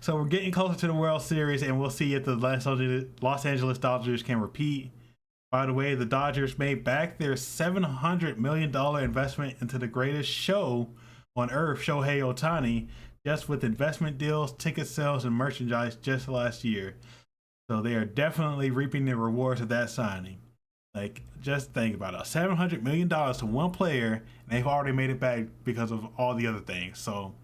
So we're getting closer to the World Series, and we'll see if the Los Angeles Dodgers can repeat. By the way, the Dodgers made back their $700 million investment into the greatest show on earth, Shohei Ohtani, just with investment deals, ticket sales, and merchandise just last year. So they are definitely reaping the rewards of that signing. Like, just think about it. $700 million to one player, and they've already made it back because of all the other things. So,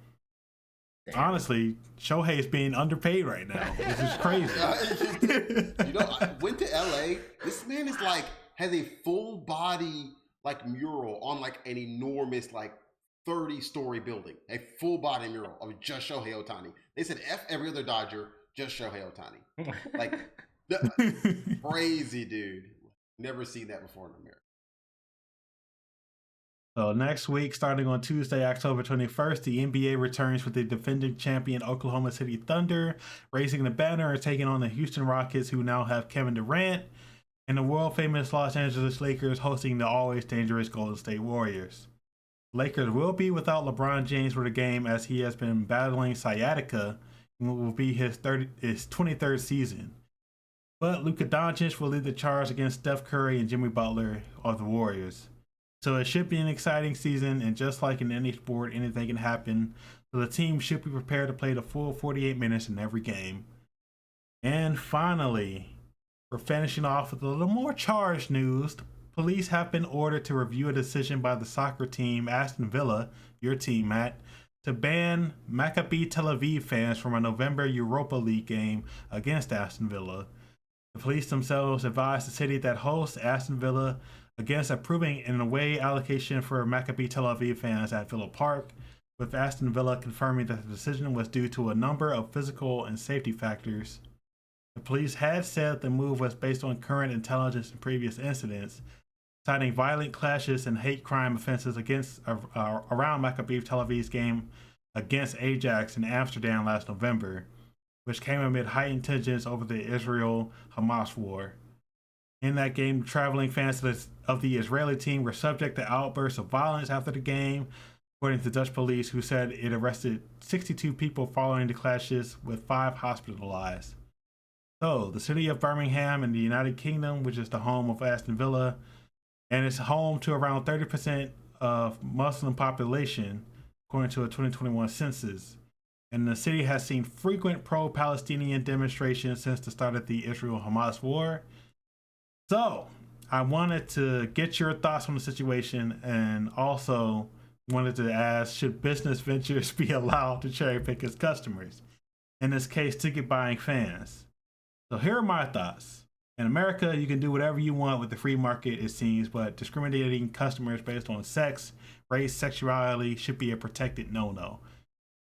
honestly, Shohei is being underpaid right now, which is crazy. You know, I went to LA. This man is like, has a full body like mural on like an enormous like 30-story building, a full body mural of just Shohei Ohtani. They said F every other Dodger, just Shohei Ohtani. Like crazy, dude. Never seen that before in America. So next week, starting on Tuesday, October 21st, the NBA returns with the defending champion Oklahoma City Thunder, raising the banner and taking on the Houston Rockets, who now have Kevin Durant, and the world-famous Los Angeles Lakers hosting the always dangerous Golden State Warriors. Lakers will be without LeBron James for the game, as he has been battling sciatica and will be his 23rd season. But Luka Doncic will lead the charge against Steph Curry and Jimmy Butler of the Warriors. So it should be an exciting season, and just like in any sport, anything can happen. So the team should be prepared to play the full 48 minutes in every game. And finally, we're finishing off with a little more charged news. Police have been ordered to review a decision by the soccer team Aston Villa, your team, Matt, to ban Maccabi Tel Aviv fans from a November Europa League game against Aston Villa. The police themselves advised the city that hosts Aston Villa against approving an away allocation for Maccabi Tel Aviv fans at Villa Park, with Aston Villa confirming that the decision was due to a number of physical and safety factors. The police had said the move was based on current intelligence and previous incidents, citing violent clashes and hate crime offenses against around Maccabi Tel Aviv's game against Ajax in Amsterdam last November, which came amid heightened tensions over the Israel-Hamas war. In that game, traveling fans of the Israeli team were subject to outbursts of violence after the game, according to Dutch police, who said it arrested 62 people following the clashes, with 5 hospitalized. So, the city of Birmingham in the United Kingdom, which is the home of Aston Villa, and it's home to around 30% of Muslim population, according to a 2021 census. And the city has seen frequent pro-Palestinian demonstrations since the start of the Israel-Hamas war. So, I wanted to get your thoughts on the situation, and also wanted to ask, should business ventures be allowed to cherry pick its customers? In this case, ticket buying fans. So here are my thoughts. In America, you can do whatever you want with the free market, it seems, but discriminating customers based on sex, race, sexuality should be a protected no-no.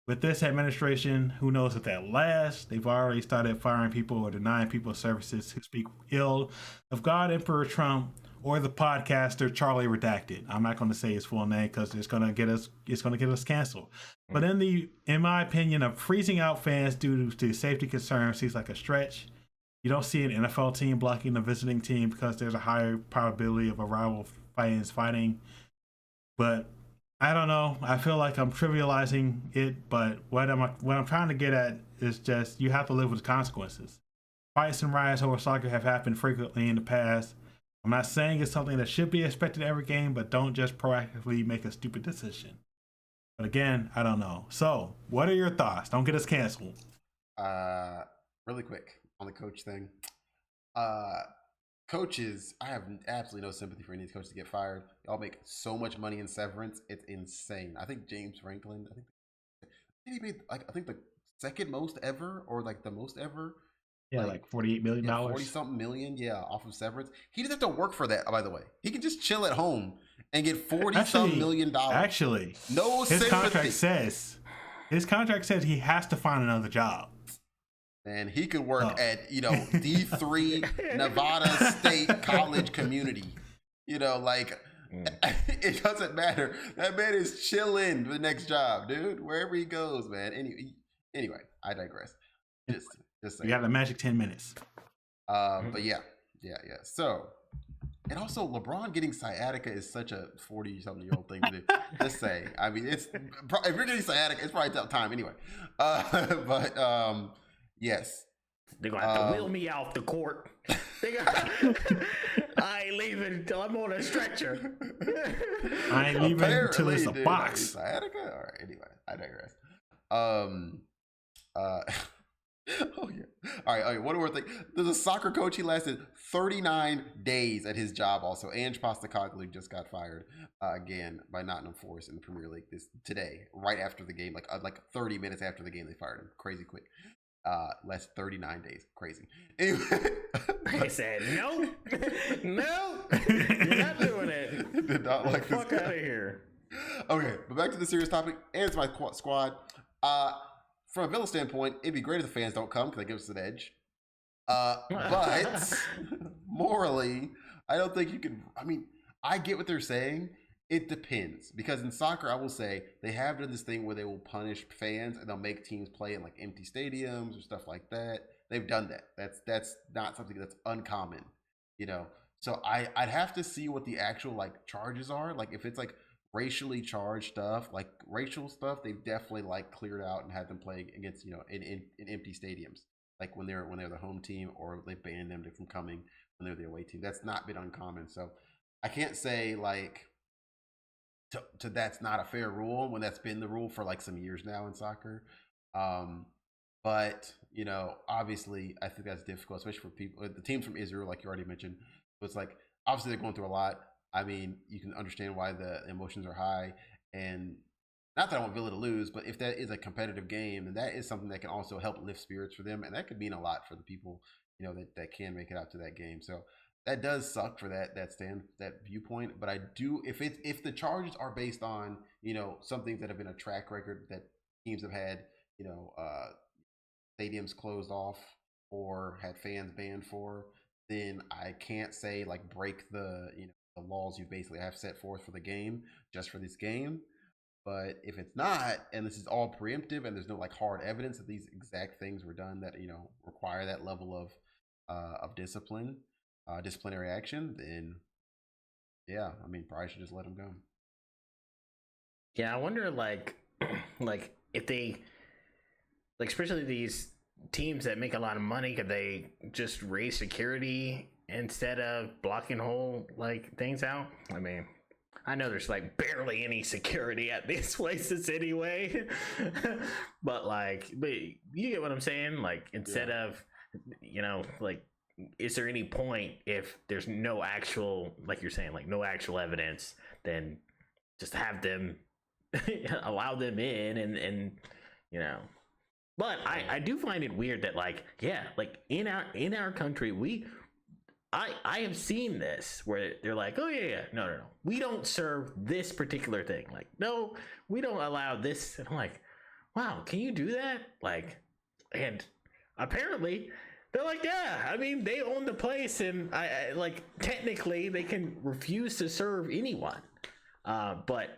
With this administration, who knows if that lasts? They've already started firing people or denying people services who speak ill of God, Emperor Trump, or the podcaster Charlie Redacted. I'm not going to say his full name because it's going to get us canceled. But in my opinion, of freezing out fans due to safety concerns seems like a stretch. You don't see an NFL team blocking a visiting team because there's a higher probability of a rival fans fighting. But I don't know. I feel like I'm trivializing it, but what I'm trying to get at is just you have to live with the consequences. Fights and riots over soccer have happened frequently in the past. I'm not saying it's something that should be expected every game, but don't just proactively make a stupid decision. But again, I don't know. So, what are your thoughts? Don't get us canceled. Really quick on the coach thing. Coaches, I have absolutely no sympathy for any of these coaches to get fired. Y'all make so much money in severance. It's insane. I think James Franklin, he made I think the second most ever, or like the most ever. Yeah, like $48 million. 40-something million, yeah, off of severance. He doesn't have to work for that, by the way. He can just chill at home and get $40-some million. Actually, no sympathy. His contract says he has to find another job. And he could work at, D3 Nevada State College Community. It doesn't matter. That man is chilling for the next job, dude. Wherever he goes, man. Anyway, I digress. Just saying. We got the magic 10 minutes. But yeah. So, and also LeBron getting sciatica is such a 40-something-year-old thing to do. Just say. I mean, if you're getting sciatica, it's probably time anyway. Yes. They're going to have to wheel me off the court. I ain't leaving until I'm on a stretcher. I ain't leaving until it's a box. Sciatica? All right, anyway, I digress. Oh, yeah. All right, one more thing. There's a soccer coach. He lasted 39 days at his job also. Ange Postecoglou just got fired again by Nottingham Forest in the Premier League today, right after the game, like 30 minutes after the game, they fired him. Crazy quick. Less 39 days. Crazy. Anyway. They said, no, you're not doing it. the fuck out of here. Okay, but back to the serious topic. And it's my squad. From a Villa standpoint, it'd be great if the fans don't come because they give us an edge. But morally, I don't think you can. I mean, I get what they're saying. It depends, because in soccer, I will say they have done this thing where they will punish fans and they'll make teams play in like empty stadiums or stuff like that. They've done that. That's not something that's uncommon, you know. So I'd have to see what the actual like charges are. Like if it's like racially charged stuff, like racial stuff, they've definitely like cleared out and had them play against, you know, in empty stadiums, like when they're the home team, or they banned them from coming when they're the away team. That's not been uncommon. So I can't say like to that's not a fair rule when that's been the rule for like some years now in soccer. But you know, obviously, I think that's difficult, especially for people, the teams from Israel, like you already mentioned. So it's like obviously they're going through a lot. I mean, you can understand why the emotions are high, and not that I want Villa to lose, but if that is a competitive game, then that is something that can also help lift spirits for them, and that could mean a lot for the people, you know, that can make it out to that game. So that does suck for that viewpoint. But I do, if the charges are based on, you know, some things that have been a track record that teams have had, you know, stadiums closed off or had fans banned for, then I can't say like break the, you know, the laws you basically have set forth for the game just for this game. But if it's not, and this is all preemptive, and there's no like hard evidence that these exact things were done that, you know, require that level of disciplinary action, then yeah, I mean, probably should just let them go. Yeah, I wonder like like if they, like especially these teams that make a lot of money, could they just raise security instead of blocking whole like things out? I mean, I know there's like barely any security at these places anyway. but you get what I'm saying? Like instead of, you know, like, is there any point if there's no actual, like you're saying, like no actual evidence, then just have them allow them in and you know. But I do find it weird that like, yeah, like in our country, I have seen this where they're like, oh yeah, no, we don't serve this particular thing. Like, no, we don't allow this. And I'm like, wow, can you do that? Like, and apparently they're like, yeah, I mean, they own the place, and I like technically they can refuse to serve anyone. But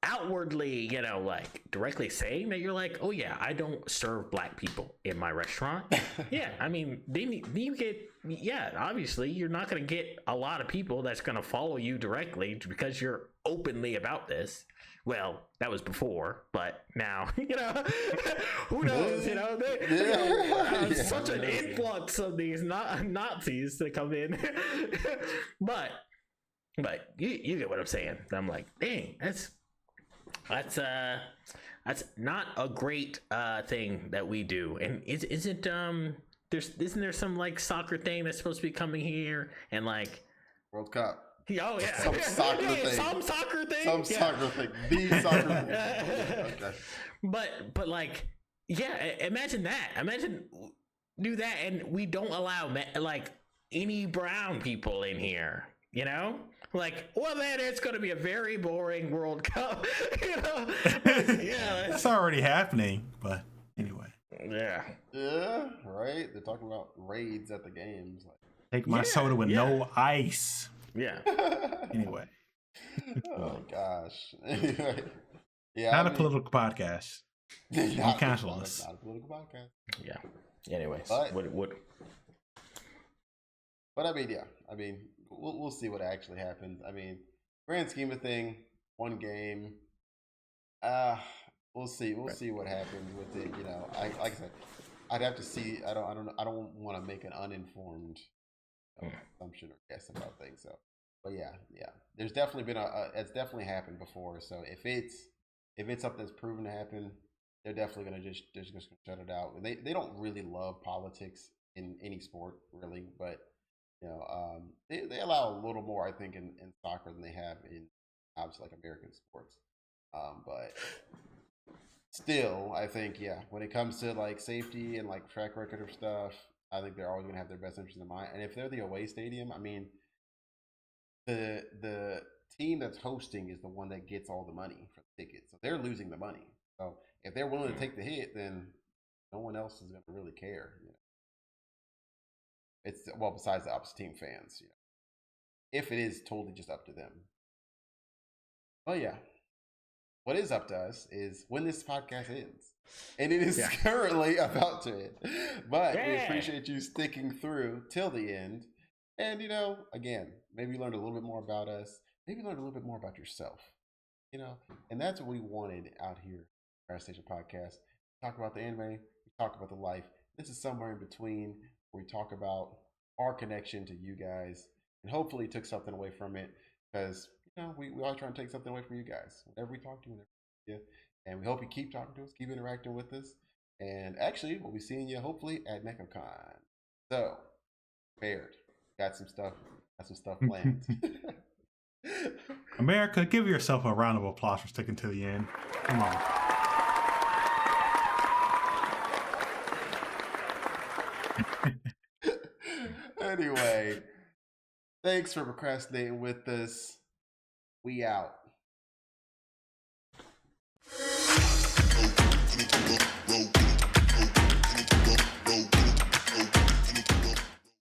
outwardly, you know, like directly saying that you're like, oh yeah, I don't serve black people in my restaurant. Yeah, I mean, you get, yeah, obviously you're not going to get a lot of people that's going to follow you directly because you're openly about this. Well, that was before, but now, you know, who knows, you know, such an influx of these Nazis that come in. but you get what I'm saying. I'm like, dang, that's not a great thing that we do. And isn't there some like soccer thing that's supposed to be coming here, and like World Cup? Oh yeah, some soccer thing. Some soccer thing. Soccer thing. The soccer thing. Okay. But like, yeah, imagine that. Imagine do that, and we don't allow like any brown people in here. You know, like, well, then it's going to be a very boring World Cup. You know, yeah, that's already happening. But anyway, yeah, right. They're talking about raids at the games. Like, take my soda with no ice. Yeah. Anyway. Oh gosh. Anyway. Yeah. Not a political podcast. Don't cancel us. Not a political podcast. Yeah. Anyways, but what? But I mean, yeah. I mean, we'll see what actually happens. I mean, grand scheme of thing, one game. We'll see. We'll see what happens with it. You know, like I said, I'd have to see. I don't want to make an uninformed assumption or guess about things. So, but yeah. There's definitely been it's definitely happened before. So if it's something that's proven to happen, they're definitely gonna just shut it out. And they don't really love politics in any sport really, but you know, they allow a little more, I think, in soccer than they have in obviously like American sports. But still, I think when it comes to like safety and like track record of stuff, I think they're always going to have their best interest in mind. And if they're the away stadium, I mean, the team that's hosting is the one that gets all the money for the tickets. So they're losing the money. So if they're willing to take the hit, then no one else is going to really care. It's well, besides the opposite team fans, if it is totally just up to them. But yeah, what is up to us is when this podcast ends. And it is currently about to end. But we appreciate you sticking through till the end. And, again, maybe you learned a little bit more about us. Maybe you learned a little bit more about yourself. And that's what we wanted out here, Procrastination Podcast. We talk about the anime, we talk about the life. This is somewhere in between where we talk about our connection to you guys. And hopefully took something away from it because, we always try and take something away from you guys. Whenever we talk to you, and we hope you keep talking to us, keep interacting with us. And actually, we'll be seeing you hopefully at NecoCon. So, prepared. Got some stuff planned. America, give yourself a round of applause for sticking to the end. Come on. Anyway, thanks for procrastinating with us. We out.